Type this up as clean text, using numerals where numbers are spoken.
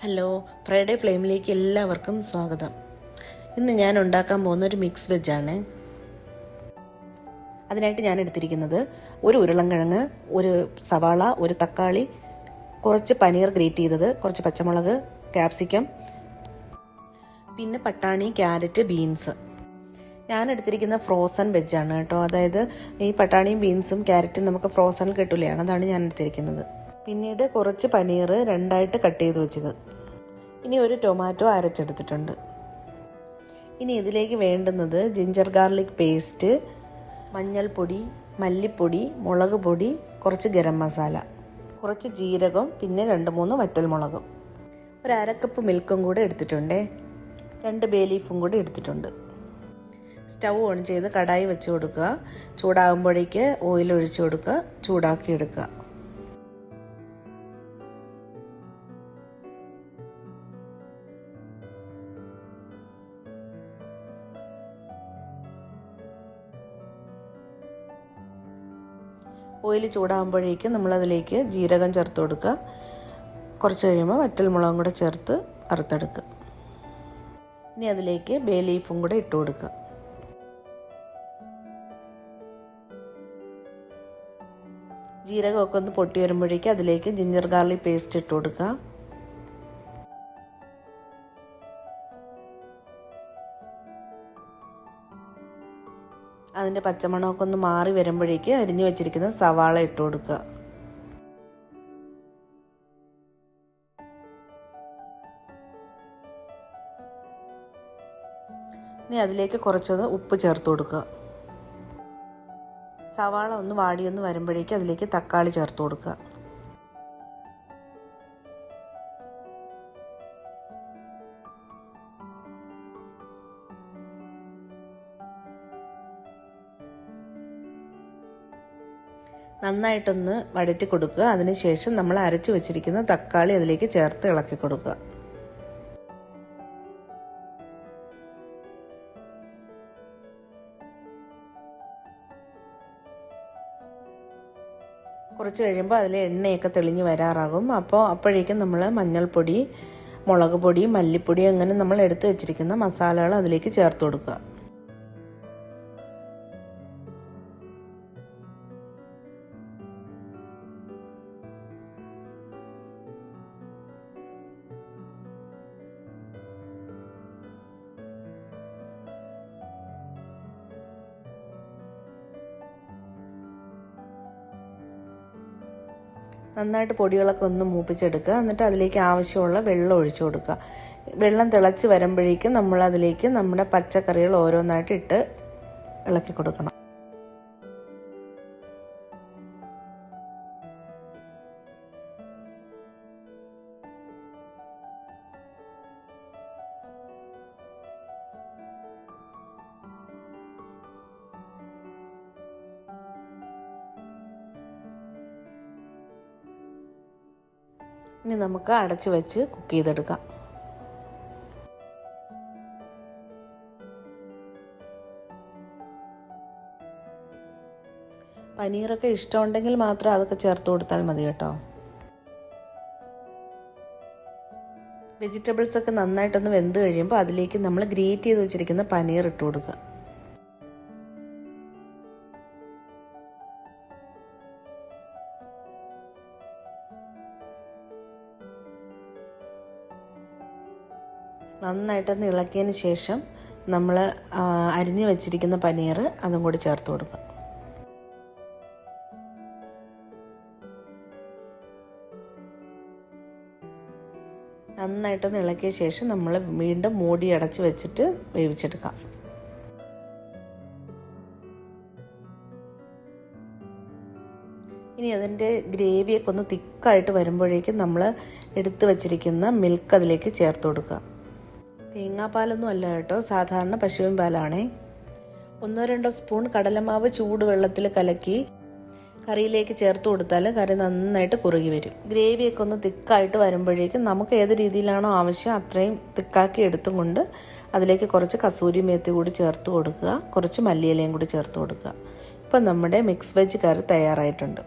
Hello, Friday ഫ്ലെയിമിലേക്ക് എല്ലാവർക്കും സ്വാഗതം. ഇന്ന് ഞാൻ ഉണ്ടാക്കാൻ പോകുന്ന ഒരു മിക്സ് വെജാണ്. അതിനായിട്ട് ഞാൻ എടുത്തിരിക്കുന്നത് ഒരു ഉരുളൻകിഴങ്ങ്, ഒരു സവാള, ഒരു തക്കാളി, കുറച്ച് പനീർ ഗ്രേറ്റ് ചെയ്തത്, കുറച്ച് പച്ചമുളക്, ക്യാപ്സിക്കം, പിന്നെ പട്ടാണി, ക്യാരറ്റ്, ബീൻസ്. ഞാൻ എടുത്തിരിക്കുന്ന ഫ്രോസൺ വെജാണ് കേട്ടോ. അതായത് ഈ പട്ടാണിയും ബീൻസും ക്യാരറ്റും നമുക്ക് ഫ്രോസണിൽ കിട്ടില്ലേ, അതാണ് ഞാൻ എടുത്തിരിക്കുന്നത്. പിന്നീട് കുറച്ച് പനീർ രണ്ടായിട്ട് കട്ട് ചെയ്ത് വെച്ചത്. ഇനി ഒരു ടൊമാറ്റോ അരച്ചെടുത്തിട്ടുണ്ട്. ഇനി ഇതിലേക്ക് വേണ്ടുന്നത് ജിഞ്ചർ ഗാർലിക് പേസ്റ്റ്, മഞ്ഞൾപ്പൊടി, മല്ലിപ്പൊടി, മുളക് പൊടി, കുറച്ച് ഗരം മസാല, കുറച്ച് ജീരകം, പിന്നെ 2-3 വറ്റൽമുളകും, ഒരു അരക്കപ്പ് മിൽക്കും കൂടെ എടുത്തിട്ടുണ്ടേ. 2 ബേ ലീഫും കൂടി എടുത്തിട്ടുണ്ട്. സ്റ്റൗ ഓൺ ചെയ്ത് കടായി വെച്ച് കൊടുക്കുക. ചൂടാകുമ്പോഴേക്ക് ഓയിൽ ഒഴിച്ചു കൊടുക്കുക. ചൂടാക്കി എടുക്കുക. ഓയിൽ ചൂടാകുമ്പോഴേക്കും നമ്മളതിലേക്ക് ജീരകം ചേർത്ത് കൊടുക്കുക. കുറച്ച് കഴിയുമ്പോൾ വറ്റൽമുളകും കൂടെ ചേർത്ത് വറുത്തെടുക്കുക. ഇനി അതിലേക്ക് ബേ ലീഫും കൂടെ ഇട്ട് കൊടുക്കുക. ജീരകമൊക്കെ ഒന്ന് പൊട്ടി വരുമ്പോഴേക്കും അതിലേക്ക് ജിഞ്ചർ ഗാർലിക് പേസ്റ്റ് ഇട്ട് കൊടുക്കുക. അതിൻ്റെ പച്ചമണമൊക്കെ ഒന്ന് മാറി വരുമ്പോഴേക്ക് അരിഞ്ഞു വെച്ചിരിക്കുന്ന സവാള ഇട്ട് കൊടുക്കുക. ഇനി അതിലേക്ക് കുറച്ചൊന്ന് ഉപ്പ് ചേർത്ത് കൊടുക്കുക. സവാള ഒന്ന് വാടിയൊന്ന് വരുമ്പോഴേക്ക് അതിലേക്ക് തക്കാളി ചേർത്ത് കൊടുക്കുക. നന്നായിട്ടൊന്ന് വഴറ്റി കൊടുക്കുക. അതിനുശേഷം നമ്മൾ അരച്ചു വെച്ചിരിക്കുന്ന തക്കാളി അതിലേക്ക് ചേർത്ത് ഇളക്കി കൊടുക്കുക. കുറച്ച് കഴിയുമ്പോൾ അതിൽ എണ്ണയൊക്കെ തെളിഞ്ഞ് വരാറാകും. അപ്പോഴേക്കും നമ്മൾ മഞ്ഞൾപ്പൊടി, മുളക് പൊടി, മല്ലിപ്പൊടി, അങ്ങനെ നമ്മൾ എടുത്തു വെച്ചിരിക്കുന്ന മസാലകൾ അതിലേക്ക് ചേർത്ത് കൊടുക്കുക. നന്നായിട്ട് പൊടികളൊക്കെ ഒന്ന് മൂപ്പിച്ചെടുക്കുക. എന്നിട്ട് അതിലേക്ക് ആവശ്യമുള്ള വെള്ളം ഒഴിച്ചു കൊടുക്കുക. വെള്ളം തിളച്ച് വരുമ്പോഴേക്കും നമ്മൾ അതിലേക്ക് നമ്മുടെ പച്ചക്കറികൾ ഓരോന്നായിട്ട് ഇട്ട് ഇളക്കി കൊടുക്കണം. ഇനി നമുക്ക് അടച്ചു വെച്ച് കുക്ക് ചെയ്തെടുക്കാം. പനീറൊക്കെ ഇഷ്ടമുണ്ടെങ്കിൽ മാത്രം അതൊക്കെ ചേർത്ത് കൊടുത്താൽ മതി കേട്ടോ. വെജിറ്റബിൾസ് ഒക്കെ നന്നായിട്ടൊന്ന് വെന്ത് കഴിയുമ്പോൾ അതിലേക്ക് നമ്മൾ ഗ്രേറ്റ് ചെയ്ത് വെച്ചിരിക്കുന്ന പനീർ ഇട്ട് കൊടുക്കുക. നന്നായിട്ടൊന്ന് ഇളക്കിയതിന് ശേഷം നമ്മൾ അരിഞ്ഞു വെച്ചിരിക്കുന്ന പനീർ അതും കൂടി ചേർത്ത് കൊടുക്കുക. നന്നായിട്ടൊന്ന് ഇളക്കിയ ശേഷം നമ്മൾ വീണ്ടും മൂടി അടച്ച് വെച്ചിട്ട് വേവിച്ചെടുക്കാം. ഇനി അതിൻ്റെ ഗ്രേവിയൊക്കെ ഒന്ന് തിക്കായിട്ട് വരുമ്പോഴേക്കും നമ്മൾ എടുത്തു വച്ചിരിക്കുന്ന മിൽക്ക് അതിലേക്ക് ചേർത്ത് കൊടുക്കുക. തേങ്ങാപ്പാലൊന്നും അല്ല കേട്ടോ, സാധാരണ പശുവിൻ പാലാണേ. 1-2 സ്പൂൺ കടലമാവ് ചൂടുവെള്ളത്തിൽ കലക്കി കറിയിലേക്ക് ചേർത്ത് കൊടുത്താൽ കറി നന്നായിട്ട് കുറുകി വരും. ഗ്രേവിയൊക്കെ ഒന്ന് തിക്കായിട്ട് വരുമ്പോഴേക്കും നമുക്ക് ഏത് രീതിയിലാണോ ആവശ്യം അത്രയും തിക്കാക്കി എടുത്തും കൊണ്ട് അതിലേക്ക് കുറച്ച് കസൂരി മേത്തി കൂടി ചേർത്ത് കൊടുക്കുക. കുറച്ച് മല്ലിയിലയും കൂടി ചേർത്ത് കൊടുക്കുക. ഇപ്പം നമ്മുടെ മിക്സ് വെജ് കറി തയ്യാറായിട്ടുണ്ട്.